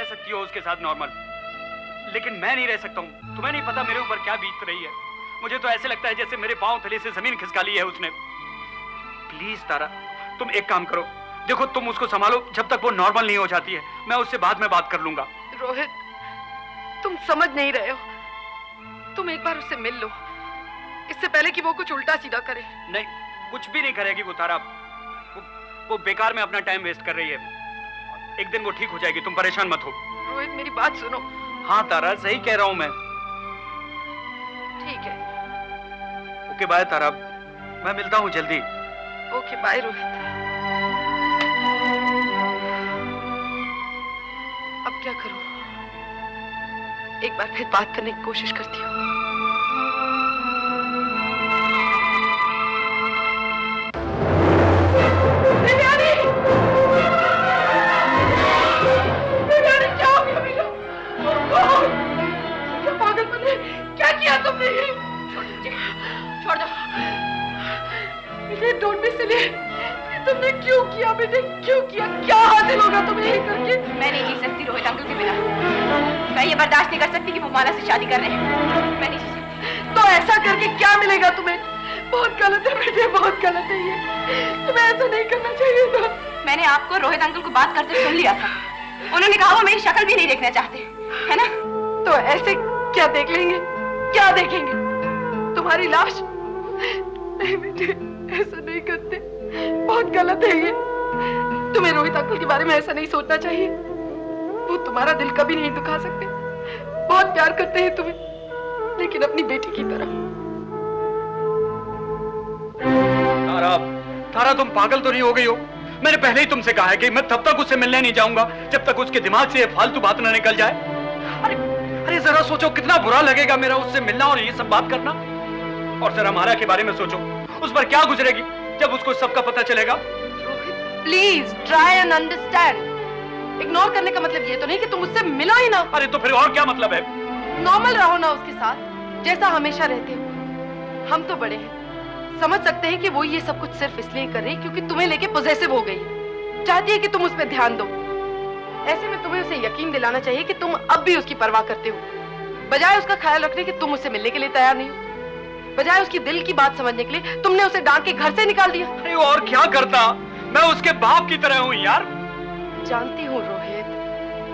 सकती हो उसके साथ नॉर्मल, लेकिन मैं नहीं रह सकता हूँ। तुम्हें नहीं पता मेरे ऊपर क्या बीत रही है। मुझे तो ऐसे लगता है जैसे मेरे पांव तले से जमीन खिसका ली है उसने। प्लीज तारा, तुम एक काम करो, देखो तुम उसको संभालो जब तक वो नॉर्मल नहीं हो जाती है। मैं उससे बाद में बात कर लूंगा। रोहित, तुम समझ नहीं रहे हो। तुम एक बार उससे मिल लो, इससे पहले कि वो कुछ उल्टा सीधा करे। नहीं, कुछ भी नहीं करेगी वो तारा। वो बेकार में अपना टाइम वेस्ट कर रही है। एक दिन वो ठीक हो जाएगी, तुम परेशान मत हो। रोहित, मेरी बात सुनो। हाँ तारा, सही कह रहा हूं मैं। ठीक है। ओके बाय तारा, मैं मिलता हूँ जल्दी। Okay bye Rohit. अब क्या करूं? एक बार फिर बात करने की कोशिश करती हूँ। क्या किया तुमने? छोड़ दो मुझे। Don't be silly. तुमने क्यों किया बेटे, क्यों किया? क्या हासिल होगा तुम्हें ये करके? मैं नहीं जी सकती रोहित अंकल के बिना। मैं ये बर्दाश्त नहीं कर सकती कि वो माला से शादी कर रहे हैं। मैं नहीं जी सकती। तो ऐसा करके क्या मिलेगा तुम्हें? बहुत गलत है बेटे, बहुत गलत है ये। तुम्हें ऐसा नहीं करना चाहिए था। मैंने आपको रोहित अंकल को बात करते सुन लिया था। उन्होंने कहा वो मेरी शक्ल भी नहीं देखना चाहते, है ना? तो ऐसे क्या देख लेंगे? क्या देखेंगे? तुम्हारी लाश? नहीं बेटे, ऐसा नहीं करते, बहुत गलत है ये। तुम्हें रोहित अंकल के बारे में ऐसा नहीं सोचना चाहिए। वो तुम्हारा दिल कभी नहीं दुखा सकते। बहुत प्यार करते हैं तुम्हें, लेकिन अपनी बेटी की तरह। तारा, तारा तुम पागल तो नहीं हो गई हो? मैंने पहले ही तुमसे कहा है कि मैं तब तक उससे मिलने नहीं जाऊंगा जब तक उसके दिमाग से ये फालतू बात न निकल जाए। अरे जरा सोचो कितना बुरा लगेगा मेरा उससे मिलना और ये सब बात करना। और जरा माला के बारे में सोचो, उस पर क्या गुजरेगी जब उसको सबका पता चलेगा। Please try and understand. Ignore करने का मतलब ये तो नहीं कि तुम उससे मिलो ही ना। अरे तो फिर और क्या मतलब है? नॉर्मल रहो ना उसके साथ, जैसा हमेशा रहते हो। हम तो बड़े हैं, समझ सकते हैं कि वो ये सब कुछ सिर्फ इसलिए कर रही है क्योंकि तुम्हें लेके पॉसेसिव हो गई है। चाहती है कि तुम उस पर ध्यान दो। ऐसे में तुम्हें उसे यकीन दिलाना चाहिए कि तुम अब भी उसकी परवाह करते हो, बजाय उसका ख्याल रखने कि तुम उससे मिलने के लिए तैयार नहीं हो। बजाय उसकी दिल की बात समझने के लिए तुमने उसे डांट के घर से निकाल दिया। अरे और क्या करता, मैं उसके बाप की तरह हूँ यार। जानती हूँ रोहित,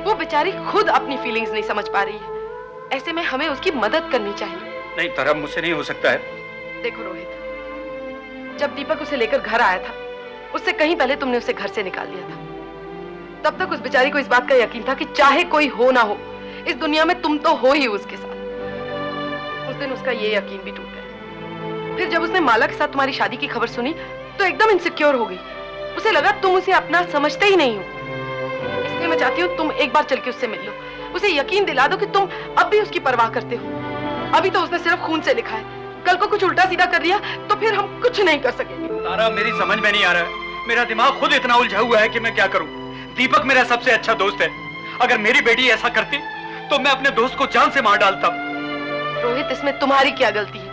वो बेचारी खुद अपनी फीलिंग्स नहीं समझ पा रही है। ऐसे में हमें उसकी मदद करनी चाहिए। नहीं तारा, मुझसे नहीं हो सकता है। देखो रोहित, जब दीपक उसे लेकर घर आया था, उससे कहीं पहले तुमने उसे घर से निकाल दिया था। तब तक उस बेचारी को इस बात का यकीन था कि चाहे कोई हो ना हो, इस दुनिया में तुम तो हो ही उसके साथ। उस दिन उसका ये यकीन भी टूट गया। फिर जब उसने माला के साथ तुम्हारी शादी की खबर सुनी तो एकदम इनसिक्योर हो गई। उसे लगा तुम उसे अपना समझते ही नहीं हो। इसलिए मैं चाहती हूँ तुम एक बार चल के उससे मिल लो, उसे यकीन दिला दो कि तुम अब भी उसकी परवाह करते हो। अभी तो उसने सिर्फ खून से लिखा है, कल को कुछ उल्टा सीधा कर दिया तो फिर हम कुछ नहीं कर सकेंगे। तारा, मेरी समझ में नहीं आ रहा है। मेरा दिमाग खुद इतना उलझा हुआ है कि मैं क्या करूं। दीपक मेरा सबसे अच्छा दोस्त है। अगर मेरी बेटी ऐसा करती तो मैं अपने दोस्त को जान से मार डालता। रोहित, इसमें तुम्हारी क्या गलती है?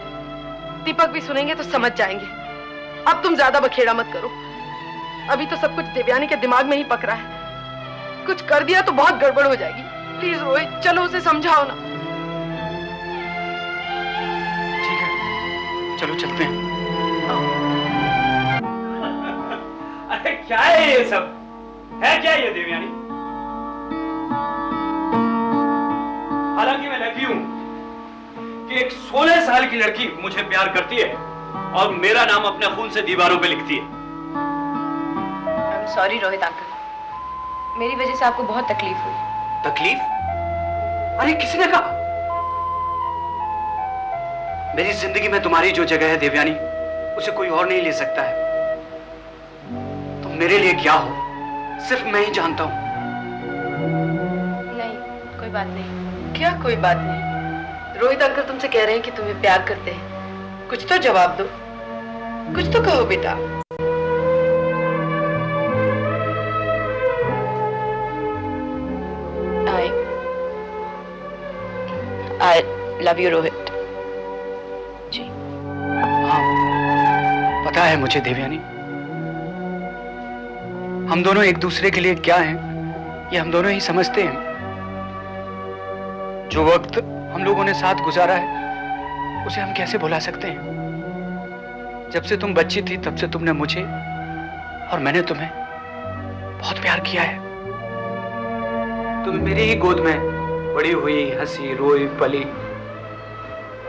दीपक भी सुनेंगे तो समझ जाएंगे। अब तुम ज्यादा बखेड़ा मत करो। अभी तो सब कुछ देवयानी के दिमाग में ही पक रहा है। कुछ कर दिया तो बहुत गड़बड़ हो जाएगी। प्लीज रोहित, चलो उसे समझाओ ना। ठीक है, चलो चलते हैं। अरे क्या है ये सब? है क्या ये देवयानी? हालांकि मैं लकी हूं कि एक 16 साल की लड़की मुझे प्यार करती है और मेरा नाम अपने खून से दीवारों पे लिखती है। I'm sorry रोहित अंकल, मेरी वजह से आपको बहुत तकलीफ हुई। तकलीफ? अरे किसने कहा? मेरी जिंदगी में तुम्हारी जो जगह है देवयानी, उसे कोई और नहीं ले सकता है। तुम मेरे लिए क्या हो सिर्फ मैं ही जानता हूं। नहीं, कोई बात नहीं। क्या कोई बात नहीं? रोहित अंकल तुमसे कह रहे हैं कि तुम्हें प्यार करते हैं। कुछ तो जवाब दो, कुछ तो कहो बेटा। I love you रोहित जी। हाँ, पता है मुझे देवयानी, हम दोनों एक दूसरे के लिए क्या हैं ये हम दोनों ही समझते हैं। जो वक्त हम लोगों ने साथ गुजारा है उसे हम कैसे भुला सकते हैं? जब से तुम बच्ची थी तब से तुमने मुझे और मैंने तुम्हें बहुत प्यार किया है। तुम मेरी ही गोद में बड़ी हुई, हंसी, रोई, पली,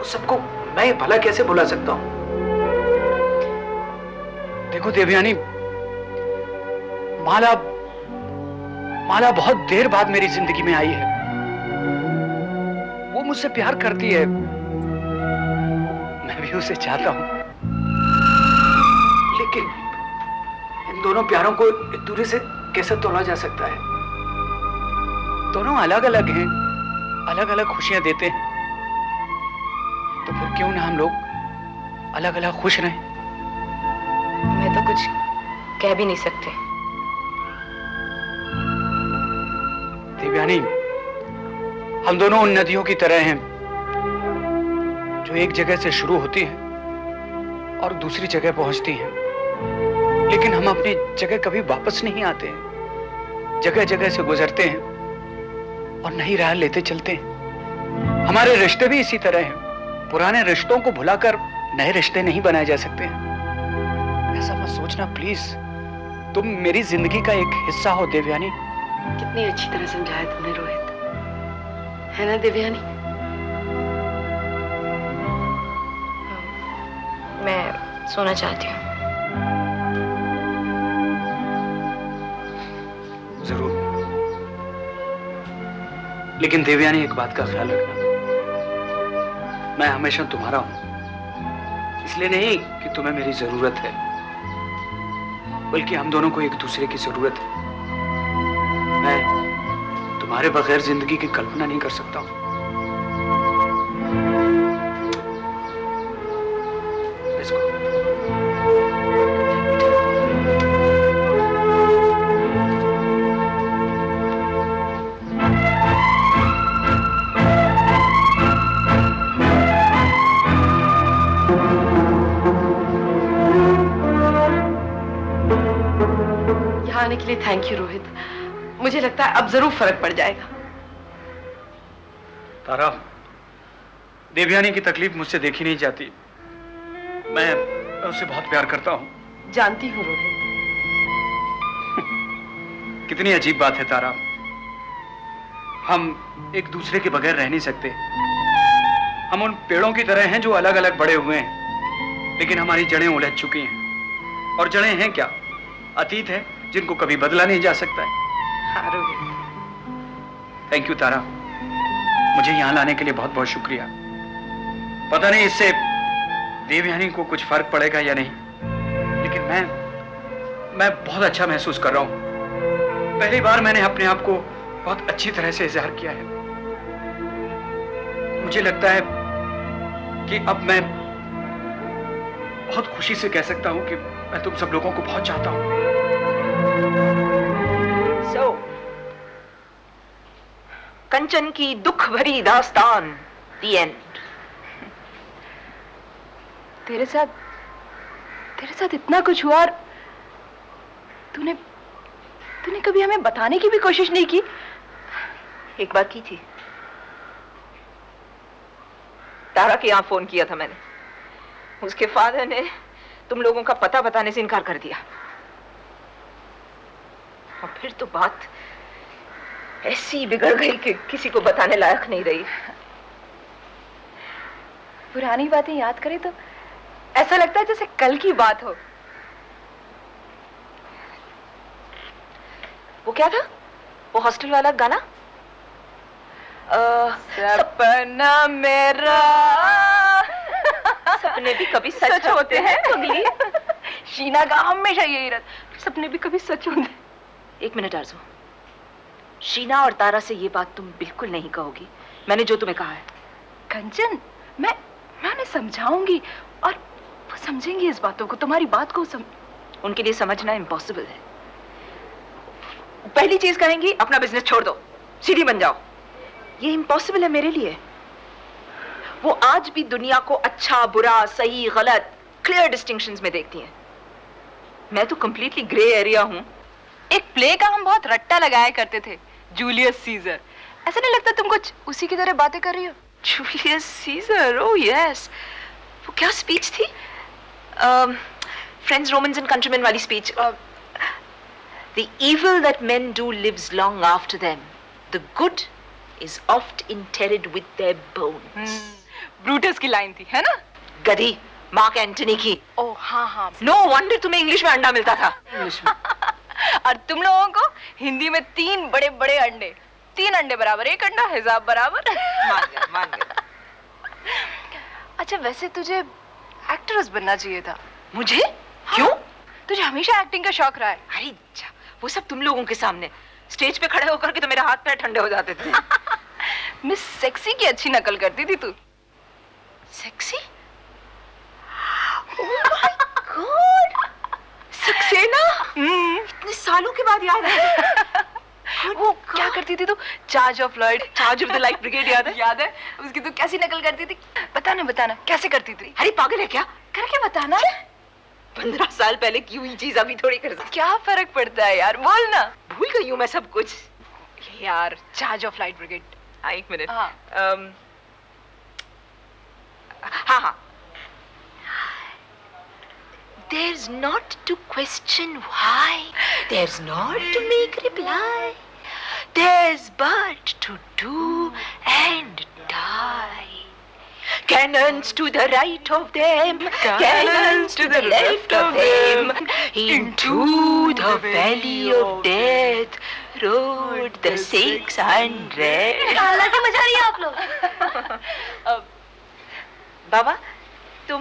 उस सबको मैं भला कैसे भुला सकता हूं? देखो देवयानी, माला बहुत देर बाद मेरी जिंदगी में आई है। वो मुझसे प्यार करती है, मैं भी उसे चाहता हूं, लेकिन इन दोनों प्यारों को एक दूसरे से कैसे तोला जा सकता है? दोनों अलग अलग हैं, अलग अलग खुशियां देते हैं, तो फिर क्यों ना हम लोग अलग अलग खुश रहें? मैं तो कुछ कह भी नहीं सकते। देवयानी, हम दोनों उन नदियों की तरह हैं जो एक जगह से शुरू होती हैं और दूसरी जगह पहुंचती हैं, लेकिन हम अपनी जगह कभी वापस नहीं आते हैं। जगह जगह से गुजरते हैं और नई राह लेते चलते हैं। हमारे रिश्ते भी इसी तरह हैं। पुराने रिश्तों को भुलाकर नए रिश्ते नहीं बनाए जा सकते हैं। ऐसा मत सोचना प्लीज। तुम मेरी जिंदगी का एक हिस्सा हो देवयानी। कितनी अच्छी तरह समझाया तुमने रोहित, है ना देवयानी? मैं सोना चाहती हूँ। जरूर, लेकिन देवयानी एक बात का ख्याल रखना, मैं हमेशा तुम्हारा हूं। इसलिए नहीं कि तुम्हें मेरी जरूरत है, बल्कि हम दोनों को एक दूसरे की जरूरत है। मैं तुम्हारे बगैर जिंदगी की कल्पना नहीं कर सकता हूं। Let's go. यहाँ आने के लिए थैंक यू रोहित। मुझे लगता है अब जरूर फर्क पड़ जाएगा। तारा, देवयानी की तकलीफ मुझसे देखी नहीं जाती। मैं उससे बहुत प्यार करता हूं। जानती हूँ रोहित। कितनी अजीब बात है तारा, हम एक दूसरे के बगैर रह नहीं सकते। हम उन पेड़ों की तरह हैं जो अलग अलग बड़े हुए हैं, लेकिन हमारी जड़ें उलझ चुकी हैं। और जड़ें हैं क्या? अतीत है जिनको कभी बदला नहीं जा सकता है। हाँ रोहित। थैंक यू तारा, मुझे यहाँ लाने के लिए बहुत बहुत शुक्रिया। पता नहीं इससे देवयानी को कुछ फर्क पड़ेगा या नहीं, लेकिन मैं बहुत अच्छा महसूस कर रहा हूँ। पहली बार मैंने अपने आप को बहुत अच्छी तरह से इज़हार किया है। मुझे लगता है कि अब मैं बहुत खुशी से कह सकता हूँ कि मैं तुम सब लोगों को बहुत चाहता हूँ। कंचन की दुख भरी दास्तान, द एंड। तेरे साथ इतना कुछ हुआ और तूने कभी हमें बताने की भी कोशिश नहीं की। एक बार की थी। तारा के यहाँ फोन किया था मैंने। उसके फादर ने तुम लोगों का पता बताने से इनकार कर दिया, और फिर तो बात ऐसी बिगड़ गई कि किसी को बताने लायक नहीं रही। पुरानी बातें याद करें तो ऐसा लगता है जैसे कल की बात हो। वो क्या था, वो हॉस्टल वाला गाना? सपना मेरा। सपने भी कभी सच होते हैं पगली। शीना का हमेशा यही रहता, सपने भी कभी सच होते हैं। एक मिनट आरज़ू, शीना और तारा से ये बात तुम बिल्कुल नहीं कहोगी, मैंने जो तुम्हें कहा है। कंचन, मैं उन्हें समझाऊंगी और वो समझेंगी इस बातों को, तुम्हारी बात को उनके लिए समझना इम्पॉसिबल है। पहली चीज कहेंगी अपना बिजनेस छोड़ दो, सीधी बन जाओ। ये इम्पॉसिबल है मेरे लिए। वो आज भी दुनिया को अच्छा, बुरा, सही, गलत, क्लियर डिस्टिंक्शंस में देखती हैं। मैं तो कंप्लीटली ग्रे एरिया हूं। एक प्ले का हम बहुत रट्टा लगाया करते थे, जूलियस सीजर। ऐसा नहीं लगता तुम कुछ उसी की तरह बातें कर रही हो? Julius Caesar, oh yes. वो क्या स्पीच थी? फ्रेंड्स, रोमन्स एंड कंट्रीमेन वाली speech. The evil that men do lives long after them. The good is oft interred with their bones. Brutus की लाइन थी, है ना? गधी, मार्क एंटनी की। ओह हाँ हाँ। No wonder तुम्हें इंग्लिश में अंडा मिलता था। और तुम लोगों को हिंदी में 3 बड़े बड़े अंडे, 3 अंडे बराबर 1 अंडा, हिसाब बराबर। मान गया। अच्छा, वैसे तुझे एक्ट्रेस बनना चाहिए था। मुझे? क्यों? तुझे हमेशा एक्टिंग का शौक रहा है। अरे वो सब तुम लोगों के सामने। स्टेज पे खड़े होकर के तो मेरे हाथ पैर ठंडे हो जाते थे। मिस सेक्सी की अच्छी नकल करती थी तू। Sexy? Oh my God! Saxena? इतने सालों के बाद याद है। वो क्या करती थी तू? Charge of Floyd, charge of the life brigade याद है? याद है? उसकी तू कैसी नकल करती थी? बताना कैसे करती थी? अरे पागल है क्या? करके बताना। 15 साल पहले की हुई चीज अभी थोड़ी कर सकती। क्या फर्क पड़ता है यार, बोल ना। भूल गई हूँ मैं सब कुछ। यार, चार्ज ऑफ लाइट ब्रिगेड। हाँ, 1 मिनट। हाँ। हाँ। There's not to question why, there's not to make reply, there's but to do and die. Cannons to the right of them, cannons to the left of them, into the valley of death rode the 600. हालांकि मजा रही है आप लोग। बाबा, तुम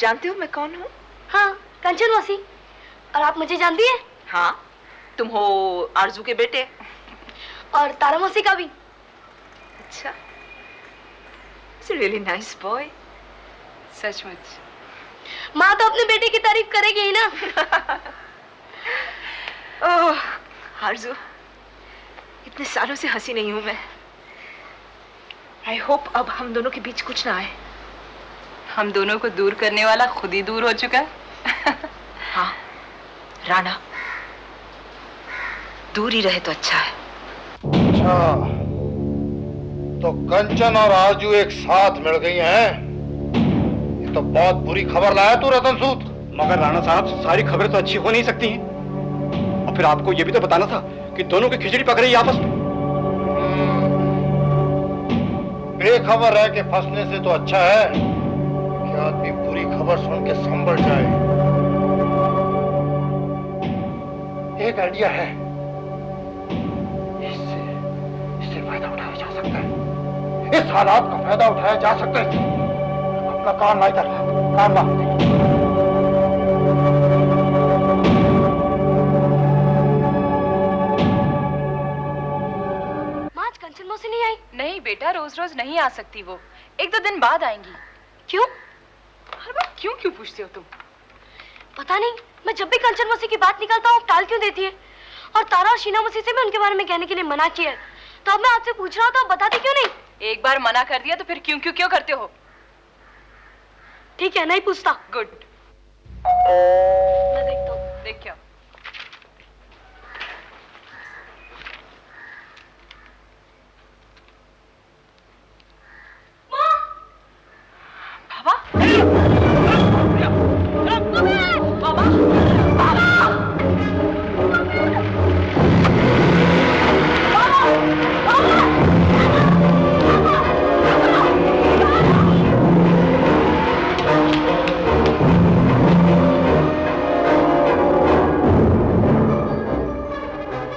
जानते हो मैं कौन हूँ? हाँ, कंचन मौसी। और आप मुझे जानती हैं? हाँ, तुम हो आरजू के बेटे। और तारा मौसी का भी। अच्छा, He's a really nice boy. सचमुच। माँ तो अपने बेटे की तारीफ करेगी ही ना। ओह, आरजू, इतने सालों से हंसी नहीं हूँ मैं। I hope अब हम दोनों के बीच कुछ ना आए। हम दोनों को दूर करने वाला खुद ही दूर हो चुका है। हाँ, राणा, दूर ही रहे तो अच्छा है। अच्छा, तो कंचन और आरजू एक साथ मिल गई हैं। ये तो बहुत बुरी खबर लाया तू रतन सूद। मगर राणा साहब, सारी खबरें तो अच्छी हो नहीं सकती हैं। और फिर आपको ये भी तो बताना था कि दोनों की खिचड़ी पक रही है आपस में। बेखबर रह के फंसने से तो अच्छा है कि आदमी बुरी खबर सुन के संभल जाए। एक आइडिया है, इससे फायदा उठाया जा सकता है। इस हालात का फायदा उठाया जा सकता है। अपना कान ला इधर, कान ला। माँ, आज कंचन मौसी नहीं आई? नहीं बेटा, रोज रोज नहीं आ सकती वो। 1-2 दिन बाद आएंगी। क्यों? हर बार क्यों पूछती हो तुम? पता नहीं, मैं जब भी कंचन मौसी की बात निकालता हूँ टाल क्यों देती है। और तारा और शीना मौसी से भी उनके बारे में कहने के लिए मना किया है। तो अब मैं आपसे पूछ रहा हूँ, तो आप बताते क्यों नहीं? एक बार मना कर दिया तो फिर क्यों करते हो? ठीक है, नहीं पूछता। गुड। मैं देखता हूँ। देख क्या।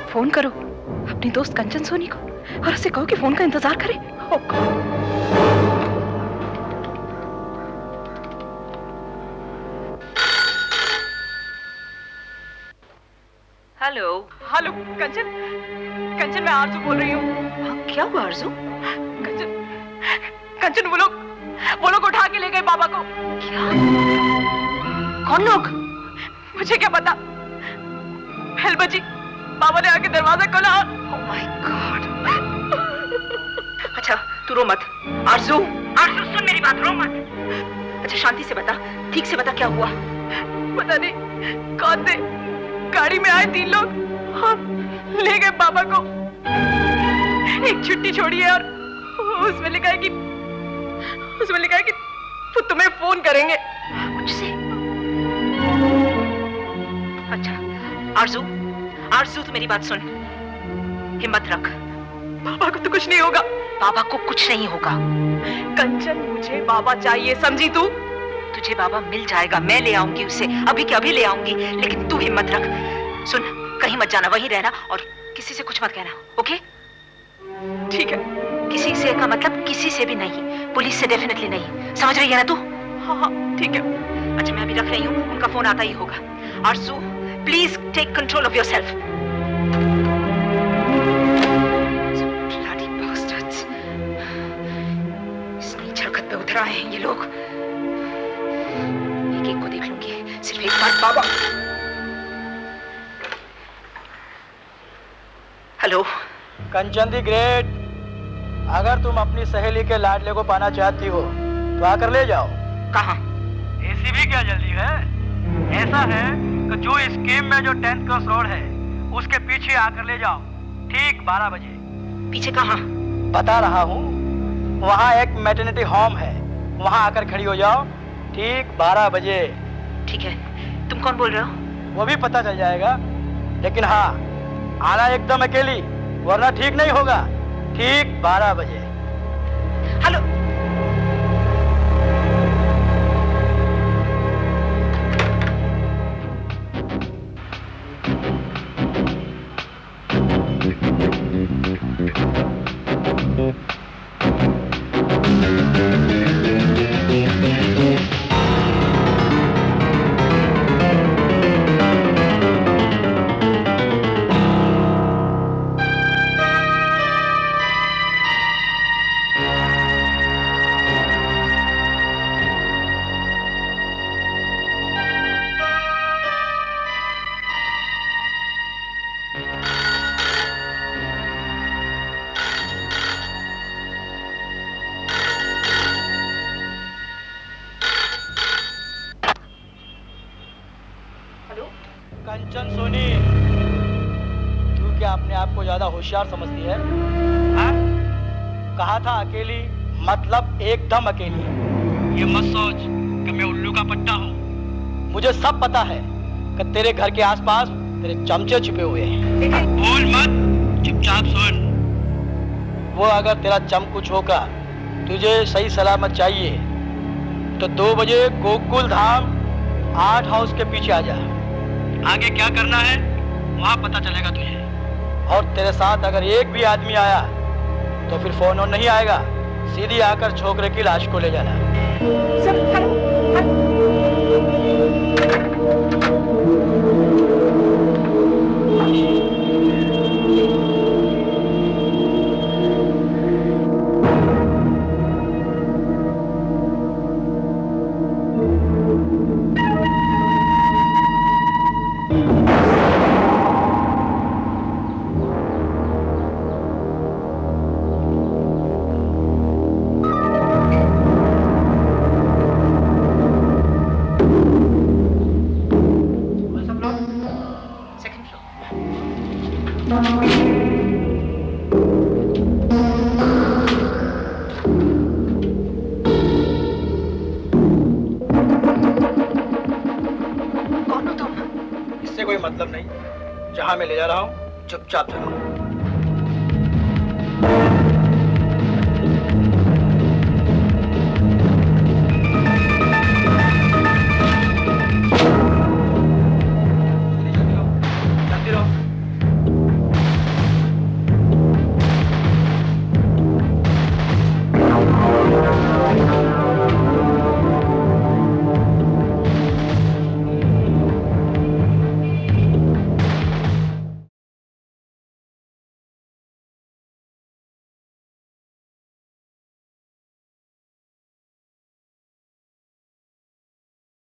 फोन करो अपनी दोस्त कंचन सोनी को और उसे कहो कि फोन का इंतजार करे। ओह गॉड। हेलो। हेलो कंचन, मैं आरजू बोल रही हूँ। क्या हुआ आरजू? कंचन, वो लोग उठा के ले गए पापा को। क्या? कौन लोग? मुझे क्या पता। बेल बजी, पापा ने आके दरवाजा खोला। Oh my God. अच्छा, तू रो मत। आरजू सुन मेरी बात, रो मत। अच्छा, शांति से बता, ठीक से बता क्या हुआ। पता नहीं कौन थे, गाड़ी में आए 3 लोग और ले गए पापा को। एक चिट्ठी छोड़ी है और उसमें लिखा है कि वो तुम्हें फोन करेंगे। मुझसे? अच्छा आरजू, आरजू तू मेरी बात सुन, हिम्मत रख। बाबा को तो कुछ नहीं होगा। बाबा को कुछ नहीं होगा। कंचन मुझे बाबा चाहिए, समझी तू? तुझे बाबा मिल जाएगा, मैं ले आऊंगी उसे, अभी के अभी ले आऊंगी, लेकिन तू हिम्मत रख। सुन, कहीं मत जाना, वहीं रहना और किसी से कुछ मत कहना, ओके? ठीक है। किसी से का मतलब किसी से भी नहीं, पुलिस से डेफिनेटली नहीं, समझ रही है ना तू? हाँ ठीक है। अच्छा मैं अभी रख रही हूँ, उनका फोन आता ही होगा। Arzoo please take control of yourself. इस नीच हरकत पे उतर आए हैं ये लोग। एक एक को देख लूंगी, सिर्फ एक बार बाबा। हेलो कंचन दी ग्रेट, अगर तुम अपनी सहेली के लाडले को पाना चाहती हो तो आकर ले जाओ। कहाँ? एसीबी क्या जल्दी है? ऐसा है कि जो स्कीम में जो 10th क्रॉस रोड है उसके पीछे आकर ले जाओ, ठीक 12 बजे। पीछे कहाँ? बता रहा हूँ, वहाँ एक मैटरनिटी होम है, वहाँ आकर खड़ी हो जाओ, ठीक 12 बजे। ठीक है। तुम कौन बोल रहे हो? वो भी पता चल जाएगा, लेकिन हाँ आना एकदम अकेली, वरना ठीक नहीं होगा। ठीक 12 बजे। हेलो कंचन सोनी, तू क्या अपने आप को ज्यादा होशियार समझती है? हाँ? कहा था अकेली, मतलब एकदम अकेली। ये मत सोच कि मैं उल्लू का पट्टा हूँ। मुझे सब पता है कि तेरे घर के आसपास तेरे चमचे छिपे हुए हैं। बोल मत, चुपचाप सुन। वो अगर तेरा चम कुछ होगा, तुझे सही सलामत चाहिए, तो 2 बजे गोकुल धाम 8 हाउस के पीछे आ जा। आगे क्या करना है वहाँ पता चलेगा तुझे। और तेरे साथ अगर एक भी आदमी आया तो फिर फोन ऑन नहीं आएगा, सीधी आकर छोकरे की लाश को ले जाना। कोई मतलब नहीं, जहां मैं ले जा रहा हूं चुपचाप चलो।